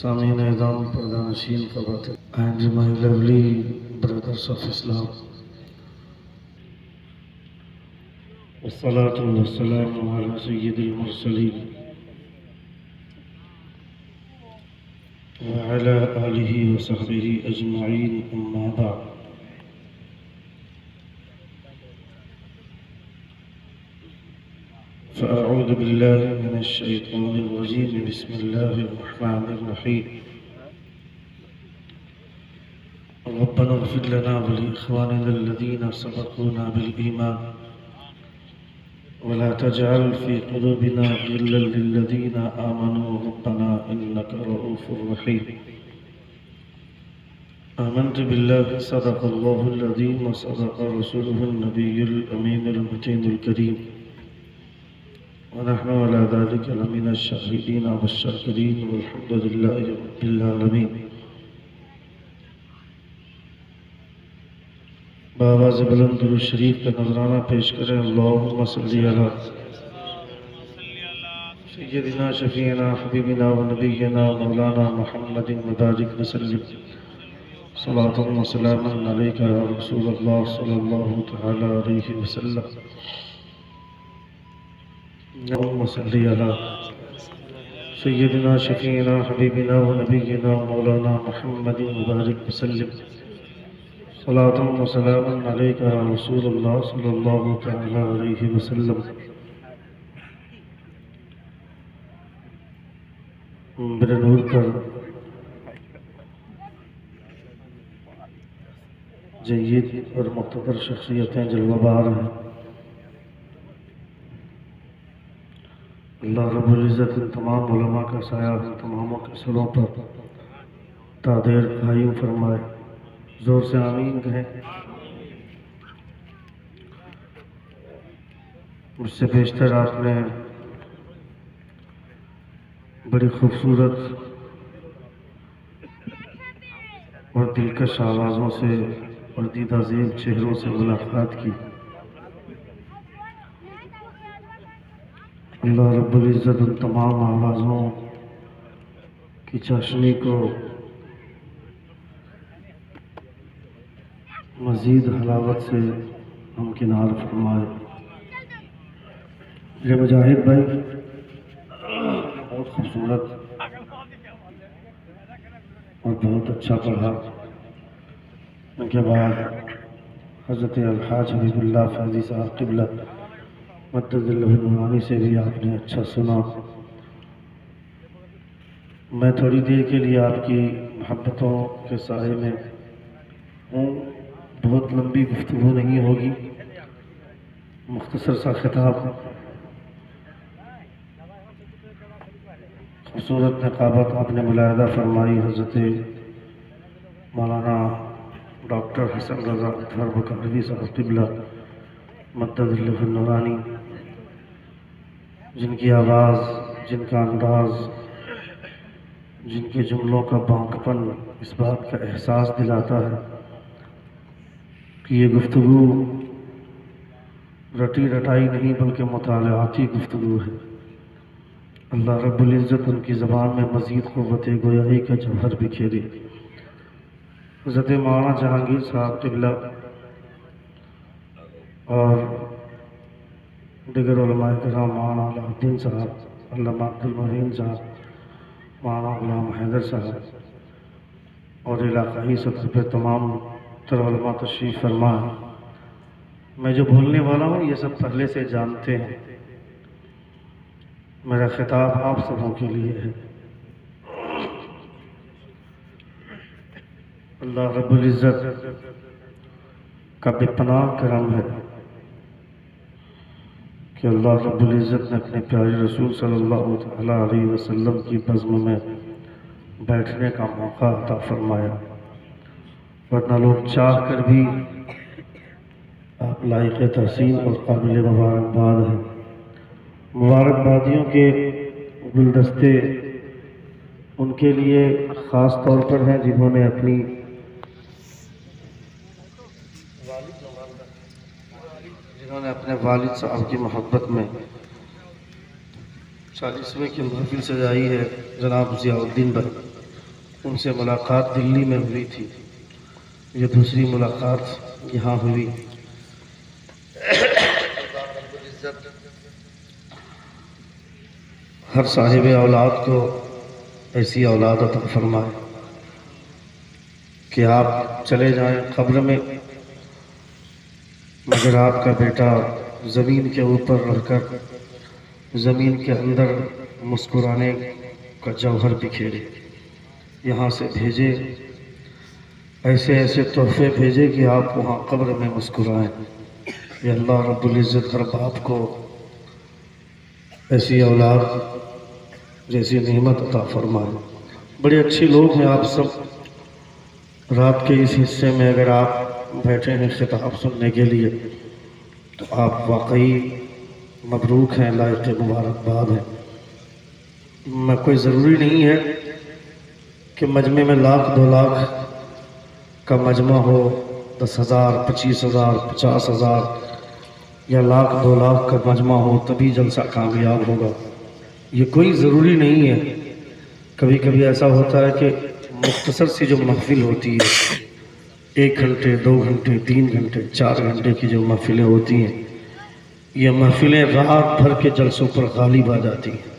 سامعین اعظام، پردہ نشین خواتین and my lovely brothers of Islam, والصلاة والسلام على سید المرسلین وعلى آلہ وصحبہ اجمعین، اما بعد. فأعوذ بالله من الشيطان الرجيم. بسم الله الرحمن الرحيم. ربنا اغفر لنا ولإخواننا الذين سبقونا بالإيمان ولا تجعل في قلوبنا غلا للذين آمنوا ربنا إنك رؤوف رحيم. آمنت بالله صدق الله العظيم وصدق رسوله النبي الأمين المتين الكريم، ونحن على ذلك لمن الشاهدين والشاكرين والحمد لله رب العالمين. بآواز بلند درود شریف کا نذرانہ پیش کریں. اللہم صلی علی سیدنا شفیعنا حبیبنا و نبینا مولانا محمد مبارک وسلم. صلاۃ و سلام علیک یا رسول اللہ صلی اللہ تعالی علیہ وسلم. اللہم صلی علی سیدنا شفیعنا حبیبنا و نبینا مولانا محمد مبارک وسلم. صلاۃ و سلام علیک یا رسول اللہ صلی اللہ تعالی علیہ وسلم. میرے نور پر جید اور مقتدر شخصیتیں جلوہ بار ہیں. اللہ رب العزت ان تمام علماء کا سایہ ان تماموں کے سروں پر تا دیر قائم فرمائے. زور سے آمین کہیں. مجھ سے بیشتر آپ نے بڑی خوبصورت اور دلکش آوازوں سے اور دیدہ زیب چہروں سے ملاقات کی. اللہ رب العزت ان تمام آوازوں کی چاشنی کو مزید حلاوت سے ہمکنار فرمائے. یہ مجاہد بھائی بہت خوبصورت اور بہت اچھا پڑھا. ان کے بعد حضرت الحاج حبیب اللہ فیضی صاحب قبلہ مدد اللہ نورانی سے بھی آپ نے اچھا سنا. میں تھوڑی دیر کے لیے آپ کی محبتوں کے سائے میں ہوں. بہت لمبی گفتگو نہیں ہوگی، مختصر سا خطاب. خوبصورت نقابت آپ نے ملاحظہ فرمائی حضرت مولانا ڈاکٹر حسن رضا اطہر بکاروی صاحب قبلہ مدد اللہ نورانی، جن کی آواز، جن کا انداز، جن کے جملوں کا بانکپن اس بات کا احساس دلاتا ہے کہ یہ گفتگو رٹی رٹائی نہیں بلکہ مطالعاتی گفتگو ہے. اللہ رب العزت ان کی زبان میں مزید قوت گویائی کا جوہر بکھیرے. حضرت مولانا جہانگیر صاحب قبلہ اور دیگر علماء کرام، مولانا علاء الدین صاحب، علامہ عبد المعین صاحب، مولانا غلام حیدر صاحب اور علاقائی سطح پہ تمام تر علماء تشریف فرما. میں جو بولنے والا ہوں یہ سب پہلے سے جانتے ہیں. میرا خطاب آپ سبوں کے لیے ہے. اللہ رب العزت کا بے پناہ کرم ہے کہ اللہ رب العزت نے اپنے پیارے رسول صلی اللہ تعالی علیہ وسلم کی بزم میں بیٹھنے کا موقع عطا فرمایا. ورنہ لوگ چاہ کر بھی آپ لائق تحسین اور قابل مبارکباد ہیں. مبارکبادیوں کے گلدستے ان کے لیے خاص طور پر ہیں جنہوں نے اپنی اپنے والد صاحب کی محبت میں 40ویں کی محفل سجائی ہے. جناب ضیاء الدین بھائی ان سے ملاقات دلی میں ہوئی تھی، یہ دوسری ملاقات یہاں ہوئی۔ ہر صاحب اولاد کو ایسی اولاد عطا فرمائے کہ آپ چلے جائیں قبر میں مگر آپ کا بیٹا زمین کے اوپر رہ کر زمین کے اندر مسکرانے کا جوہر بکھیرے، یہاں سے بھیجے، ایسے ایسے تحفے بھیجے کہ آپ وہاں قبر میں مسکرائیں۔ یا اللہ رب العزت ہر باپ کو ایسی اولاد جیسی نعمت عطا فرمائے۔ بڑے اچھے لوگ ہیں آپ سب۔ رات کے اس حصے میں اگر آپ بیٹھے ہیں خطاب سننے کے لیے تو آپ واقعی مبروک ہیں، لائق مبارکباد ہیں۔ میں کوئی ضروری نہیں ہے کہ مجمع میں 1,00,000 2,00,000 کا مجمع ہو، 10,000 25,000 50,000 یا 1,00,000 2,00,000 کا مجمع ہو تبھی جلسہ کامیاب ہوگا، یہ کوئی ضروری نہیں ہے۔ کبھی کبھی ایسا ہوتا ہے کہ مختصر سی جو محفل ہوتی ہے، 1 گھنٹے 2 گھنٹے 3 گھنٹے 4 گھنٹے کی جو محفلیں ہوتی ہیں، یہ محفلیں رات بھر کے جلسوں پر غالب آ جاتی ہیں۔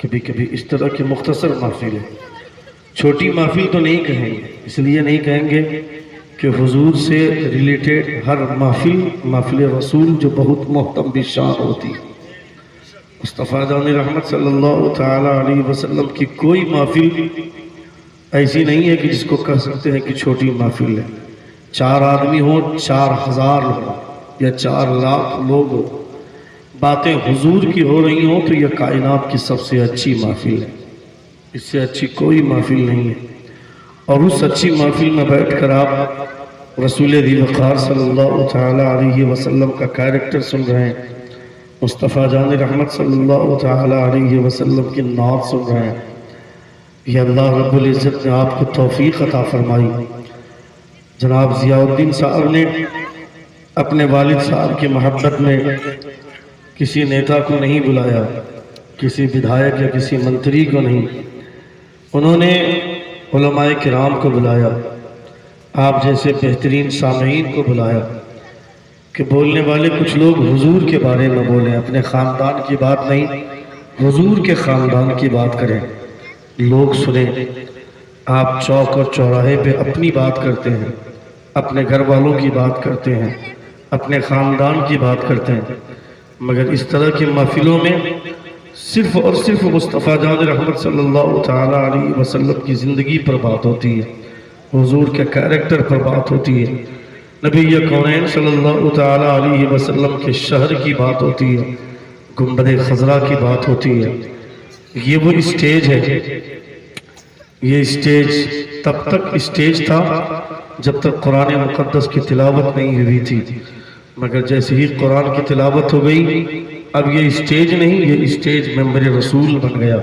کبھی کبھی اس طرح کی مختصر محفلیں، چھوٹی محفل تو نہیں کہیں گے، اس لیے نہیں کہیں گے کہ حضور سے ریلیٹڈ ہر محفل رسول جو بہت محترم بشان ہوتی ہے۔ مصطفیٰ جان رحمت صلی اللہ تعالی علیہ وسلم کی کوئی محفل ایسی نہیں ہے کہ جس کو کہہ سکتے ہیں کہ چھوٹی محفل ہے۔ 4 آدمی ہوں، 4,000 ہوں یا 4,00,000 لوگ ہوں، باتیں حضور کی ہو رہی ہوں تو یہ کائنات کی سب سے اچھی محفل ہے، اس سے اچھی کوئی محفل نہیں ہے۔ اور اس اچھی محفل میں بیٹھ کر آپ رسول ذی وقار صلی اللہ تعالی علیہ وسلم کا کیریکٹر سن رہے ہیں، مصطفیٰ جان رحمت صلی اللہ تعالی علیہ وسلم کی نعت سن رہے ہیں۔ یہ اللہ رب العزت نے آپ کو توفیق عطا فرمائی۔ جناب ضیاء الدین صاحب نے اپنے والد صاحب کی محبت میں کسی نیتا کو نہیں بلایا، کسی بدھائک یا کسی منتری کو نہیں، انہوں نے علماء کرام کو بلایا، آپ جیسے بہترین سامعین کو بلایا کہ بولنے والے کچھ لوگ حضور کے بارے میں بولیں، اپنے خاندان کی بات نہیں، حضور کے خاندان کی بات کریں، لوگ سنیں۔ آپ چوک اور چوراہے پہ اپنی بات کرتے ہیں، اپنے گھر والوں کی بات کرتے ہیں، اپنے خاندان کی بات کرتے ہیں، مگر اس طرح کی محفلوں میں صرف اور صرف مصطفیٰ جان رحمت صلی اللہ تعالی علیہ وسلم کی زندگی پر بات ہوتی ہے، حضور کے کیریکٹر پر بات ہوتی ہے، نبی کونین صلی اللہ تعالی علیہ وسلم کے شہر کی بات ہوتی ہے، گنبد خضرا کی بات ہوتی ہے۔ یہ وہ اسٹیج ہے، یہ اسٹیج تب تک اسٹیج تھا جب تک قرآن مقدس کی تلاوت نہیں ہوئی تھی، مگر جیسے ہی قرآن کی تلاوت ہو گئی اب یہ اسٹیج نہیں، یہ اسٹیج ممبر رسول بن گیا،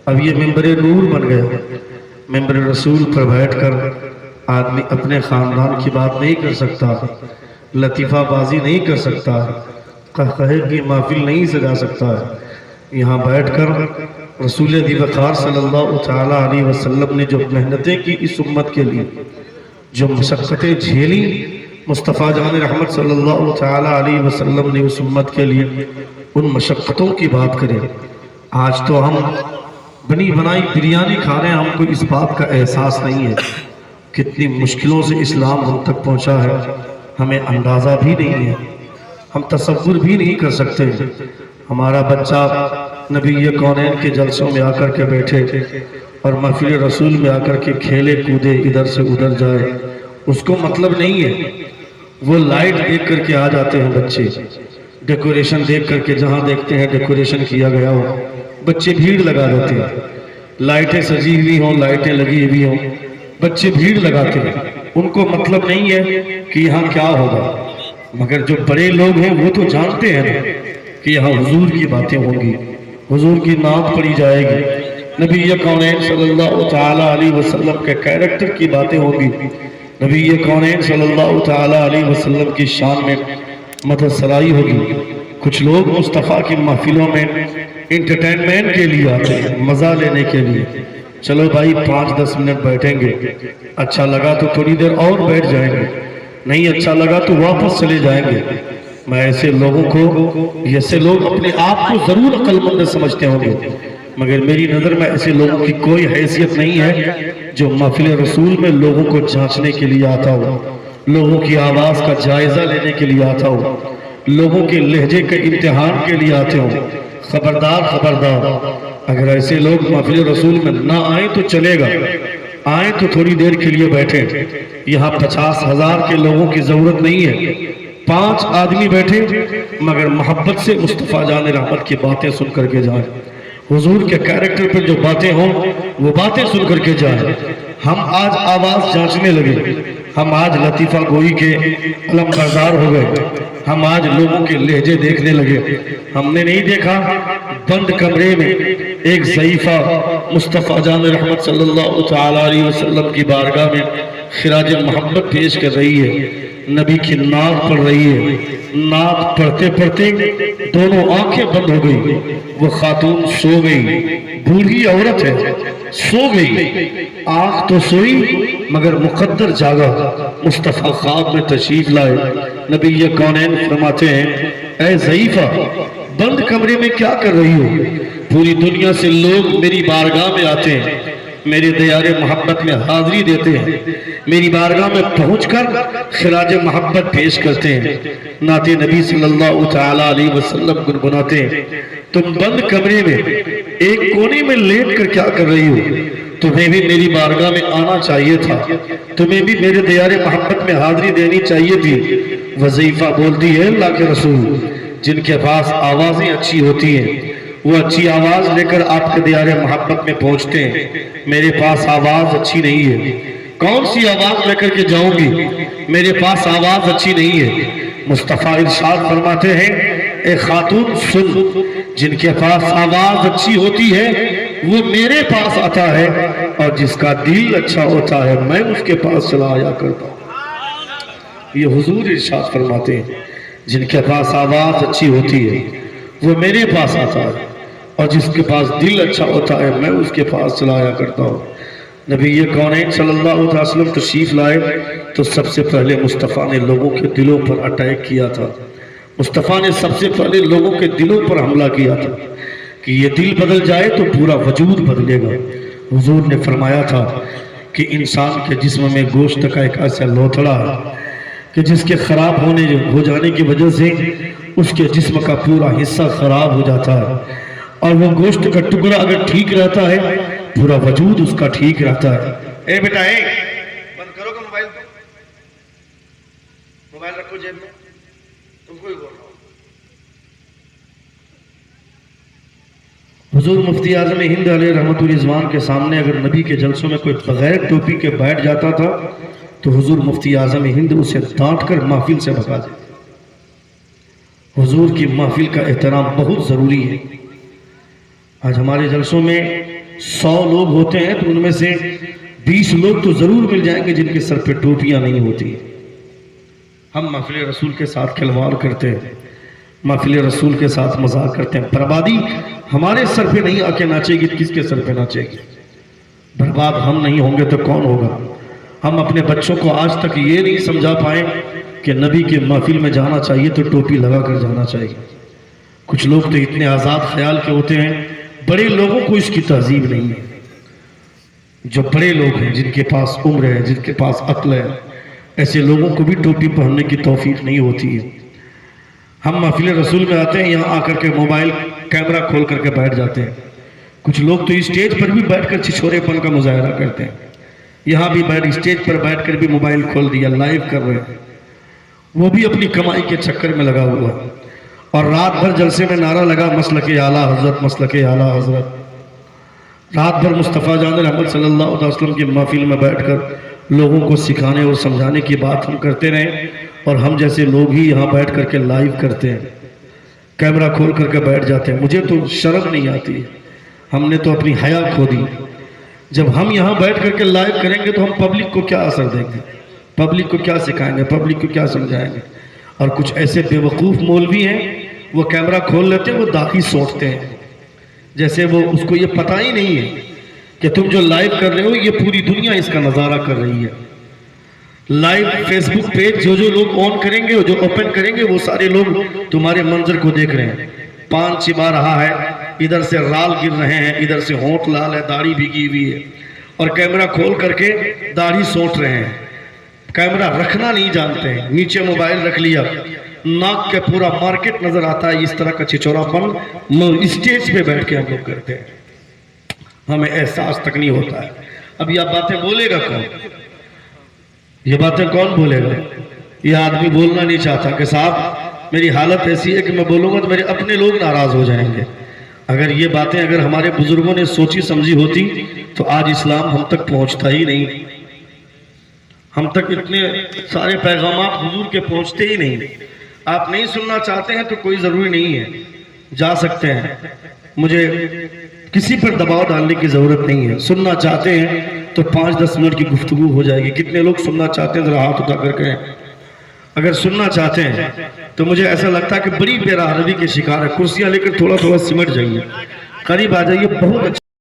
اب یہ ممبر نور بن گیا۔ ممبر رسول پر بیٹھ کر آدمی اپنے خاندان کی بات نہیں کر سکتا، لطیفہ بازی نہیں کر سکتا، قہقہے کی محفل نہیں سجا سکتا ہے۔ یہاں بیٹھ کر رسول ذی وقار صلی اللہ تعالی علیہ وسلم نے جو محنتیں کی اس امت کے لیے، جو مشقتیں جھیلی، مصطفیٰ جان رحمت صلی اللہ تعالی علیہ وسلم نے اس امت کے لیے، ان مشقتوں کی بات کریں۔ آج تو ہم بنی بنائی بریانی کھا رہے ہیں، ہم کو اس بات کا احساس نہیں ہے کتنی مشکلوں سے اسلام ہم تک پہنچا ہے، ہمیں اندازہ بھی نہیں ہے، ہم تصور بھی نہیں کر سکتے۔ ہمارا بچہ نبی کونین کے جلسوں میں آ کر کے بیٹھے اور محفل رسول میں آ کر کے کھیلے کودے ادھر سے ادھر جائے، اس کو مطلب نہیں ہے۔ وہ لائٹ دیکھ کر کے آ جاتے ہیں بچے، ڈیکوریشن دیکھ کر کے جہاں دیکھتے ہیں ڈیکوریشن کیا گیا ہو، بچے بھیڑ لگا دیتے ہیں، لائٹیں سجی ہوئی ہوں، لائٹیں لگی ہوئی ہوں، بچے بھیڑ لگاتے ہیں، ان کو مطلب نہیں ہے کہ یہاں کیا ہوگا، مگر جو بڑے لوگ ہیں وہ تو جانتے ہیں کہ یہاں حضور کی باتیں ہوں گی، حضور کی نعت پڑھی جائے گی، نبی کونین صلی اللہ تعالی علیہ وسلم کے کیریکٹر کی باتیں ہوں گی، نبی کونین صلی اللہ تعالی علیہ وسلم کی شان میں مدح سرائی ہوگی۔ کچھ لوگ مصطفیٰ کی محفلوں میں انٹرٹینمنٹ کے لیے آتے ہیں، مزہ لینے کے لیے، چلو بھائی 5-10 منٹ بیٹھیں گے، اچھا لگا تو تھوڑی دیر اور بیٹھ جائیں گے، نہیں اچھا لگا تو واپس چلے جائیں گے۔ میں ایسے لوگوں کو، ایسے لوگ اپنے آپ کو ضرور عقل مند سمجھتے ہوں گے، مگر میری نظر میں ایسے لوگوں کی کوئی حیثیت نہیں ہے جو محفل رسول میں لوگوں کو جانچنے کے لیے آتا ہو، لوگوں کی آواز کا جائزہ لینے کے لیے آتا ہو، لوگوں کے لہجے کے امتحان کے لیے آتے ہوں۔ خبردار خبردار، اگر ایسے لوگ محفل رسول میں نہ آئیں تو چلے گا، آئیں تو تھوڑی دیر کے لیے بیٹھیں۔ یہاں 50,000 کے لوگوں کی ضرورت نہیں ہے، 5 آدمی بیٹھیں مگر محبت سے مصطفیٰ جان رحمت کی باتیں سن کر کے جائیں، حضور کے کریکٹر پر جو باتیں ہوں وہ باتیں سن کر کے جائیں۔ ہم آج آواز جانچنے لگے، ہم آج لطیفہ گوئی کے علم بردار ہو گئے، ہم آج لوگوں کے لہجے دیکھنے لگے۔ ہم نے نہیں دیکھا بند کمرے میں ایک ضعیفہ مصطفیٰ جان رحمت صلی اللہ تعالیٰ علیہ وسلم کی بارگاہ میں خراج محبت پیش کر رہی ہے، نبی کی نعت پڑھ رہی ہے، نعت پڑھتے پڑھتے دونوں آنکھیں بند ہو گئی، وہ خاتون سو گئی، بوڑھی عورت ہے، سو گئی، آنکھ تو سوئی مگر مقدر جاگا۔ مصطفیٰ خواب میں تشریف لائے، نبی یہ کونین فرماتے ہیں اے ضعیفہ بند کمرے میں کیا کر رہی ہو؟ پوری دنیا سے لوگ میری بارگاہ میں آتے ہیں، میرے دیار محبت میں حاضری دیتے ہیں، میری بارگاہ میں پہنچ کر خراج محبت پیش کرتے ہیں، نعت نبی صلی اللہ تعالیٰ علیہ وسلم گنگناتے ہیں۔ تم بند کمرے میں ایک کونے میں لیٹ کر کیا کر رہی ہو؟ تمہیں بھی میری بارگاہ میں آنا چاہیے تھا، تمہیں بھی میرے دیار محبت میں حاضری دینی چاہیے تھی۔ وظیفہ بولتی ہے اللہ کے رسول، جن کے پاس آوازیں اچھی ہوتی ہیں وہ اچھی آواز لے کر آپ کے دیار محبت میں پہنچتے ہیں، میرے پاس آواز اچھی نہیں ہے، کون سی آواز لے کر کے جاؤں گی؟ میرے پاس آواز اچھی نہیں ہے۔ مصطفیٰ ارشاد فرماتے ہیں اے خاتون سن، جن کے پاس آواز اچھی ہوتی ہے وہ میرے پاس آتا ہے، اور جس کا دل اچھا ہوتا ہے میں اس کے پاس چلا آیا کرتا ہوں۔ یہ حضور ارشاد فرماتے ہیں جن کے پاس آواز اچھی ہوتی ہے وہ میرے پاس آتا ہے، اور جس کے پاس دل اچھا ہوتا ہے میں اس کے پاس چلا آیا کرتا ہوں۔ نبی یہ کونین صلی اللہ علیہ وسلم تشریف لائے تو سب سے پہلے مصطفیٰ نے لوگوں کے دلوں پر اٹیک کیا تھا، مصطفیٰ نے سب سے پہلے لوگوں کے دلوں پر حملہ کیا تھا کہ یہ دل بدل جائے تو پورا وجود بدلے گا۔ حضور نے فرمایا تھا کہ انسان کے جسم میں گوشت کا ایک ایسا لوتھڑا ہے کہ جس کے خراب ہو جانے کی وجہ سے اس کے جسم کا پورا حصہ خراب ہو جاتا ہے، اور وہ گوشت کا ٹکڑا اگر ٹھیک رہتا ہے پورا وجود اس کا ٹھیک رہتا ہے۔ اے بیٹا اے بند کرو گا موبائل کو، موبائل رکھو جیب میں، تم کو ہی بول رہا ہوں۔ حضور مفتی اعظم ہند علیہ رحمت الرضوان کے سامنے اگر نبی کے جلسوں میں کوئی بغیر ٹوپی کے بیٹھ جاتا تھا تو حضور مفتی اعظم ہند اسے ڈانٹ کر محفل سے بھگا دیتے۔ حضور کی محفل کا احترام بہت ضروری ہے۔ آج ہمارے جلسوں میں 100 لوگ ہوتے ہیں تو ان میں سے 20 لوگ تو ضرور مل جائیں گے جن کے سر پہ ٹوپیاں نہیں ہوتی۔ ہم محفل رسول کے ساتھ کھلواڑ کرتے ہیں، محفل رسول کے ساتھ مذاق کرتے ہیں۔ بربادی ہمارے سر پہ نہیں آ کے ناچے گی، کس کے سر پہ ناچے گی؟ برباد ہم نہیں ہوں گے تو کون ہوگا؟ ہم اپنے بچوں کو آج تک یہ نہیں سمجھا پائے کہ نبی کے محفل میں جانا چاہیے تو ٹوپی لگا کر جانا چاہیے۔ کچھ لوگ تو اتنے آزاد خیال کے ہوتے ہیں، بڑے لوگوں کو اس کی تہذیب نہیں ہے۔ جو بڑے لوگ ہیں، جن کے پاس عمر ہے، جن کے پاس عقل ہے، ایسے لوگوں کو بھی ٹوپی پہننے کی توفیق نہیں ہوتی ہے۔ ہم محفل رسول میں آتے ہیں، یہاں آ کر کے موبائل کیمرہ کھول کر کے بیٹھ جاتے ہیں۔ کچھ لوگ تو اسٹیج پر بھی بیٹھ کر چھچورے پن کا مظاہرہ کرتے ہیں، یہاں بھی اسٹیج پر بیٹھ کر بھی موبائل کھول دیا، لائیو کر رہے ہیں، وہ بھی اپنی کمائی کے چکر میں لگا ہوا ہے، اور رات بھر جلسے میں نعرہ لگا مسلک اعلیٰ حضرت، مسلک اعلیٰ حضرت۔ رات بھر مصطفیٰ جان رحمت صلی اللہ علیہ وسلم کی محفل میں بیٹھ کر لوگوں کو سکھانے اور سمجھانے کی بات ہم کرتے رہے، اور ہم جیسے لوگ ہی یہاں بیٹھ کر کے لائیو کرتے ہیں، کیمرہ کھول کر کے بیٹھ جاتے ہیں۔ مجھے تو شرم نہیں آتی، ہم نے تو اپنی حیا کھو دی۔ جب ہم یہاں بیٹھ کر کے لائیو کریں گے تو ہم پبلک کو کیا اثر دیں گے؟ پبلک کو کیا سکھائیں گے؟ پبلک کو کیا سمجھائیں گے؟ اور کچھ ایسے بے وقوف مولوی ہیں، وہ کیمرہ کھول لیتے ہیں، وہ داڑھی سوٹتے ہیں جیسے وہ اس کو یہ پتہ ہی نہیں ہے کہ تم جو لائیو کر رہے ہو یہ پوری دنیا اس کا نظارہ کر رہی ہے. لائیو فیس بک پیج جو لوگ آن کریں گے جو اوپن کریں گے وہ سارے لوگ تمہارے منظر کو دیکھ رہے ہیں. پان چبا رہا ہے, ادھر سے رال گر رہے ہیں, ادھر سے ہونٹ لال ہے, داڑھی بھیگی ہوئی ہے, اور کیمرہ کھول کر کے داڑھی سونٹ رہے ہیں. کیمرہ رکھنا نہیں جانتے ہیں, نیچے موبائل رکھ لیا, ناک کے پورا مارکیٹ نظر آتا ہے. اس طرح کا چچورا پن اسٹیج پہ بیٹھ کے ہم لوگ کرتے ہیں, ہمیں احساس تک نہیں ہوتا ہے. اب یہ باتیں بولے گا کون؟ یہ باتیں کون بولے گا؟ یہ آدمی بولنا نہیں چاہتا کہ صاحب میری حالت ایسی ہے کہ میں بولوں گا تو میرے اپنے لوگ ناراض ہو جائیں گے. اگر یہ باتیں اگر ہمارے بزرگوں نے سوچی سمجھی ہوتی تو آج اسلام ہم تک پہنچتا ہی نہیں, ہم تک اتنے سارے پیغامات حضور کے پہنچتے ہی نہیں. آپ نہیں سننا چاہتے ہیں تو کوئی ضروری نہیں ہے, جا سکتے ہیں, مجھے کسی پر دباؤ ڈالنے کی ضرورت نہیں ہے. سننا چاہتے ہیں تو 5-10 منٹ کی گفتگو ہو جائے گی. کتنے لوگ سننا چاہتے ہیں ذرا ہاتھ اٹھا کر کہیں. اگر سننا چاہتے ہیں تو مجھے ایسا لگتا ہے کہ بڑی پیرا عربی کے شکار ہے. کرسیاں لے کر تھوڑا تھوڑا سمٹ جائیے, قریب آ جائیے, بہت اچھا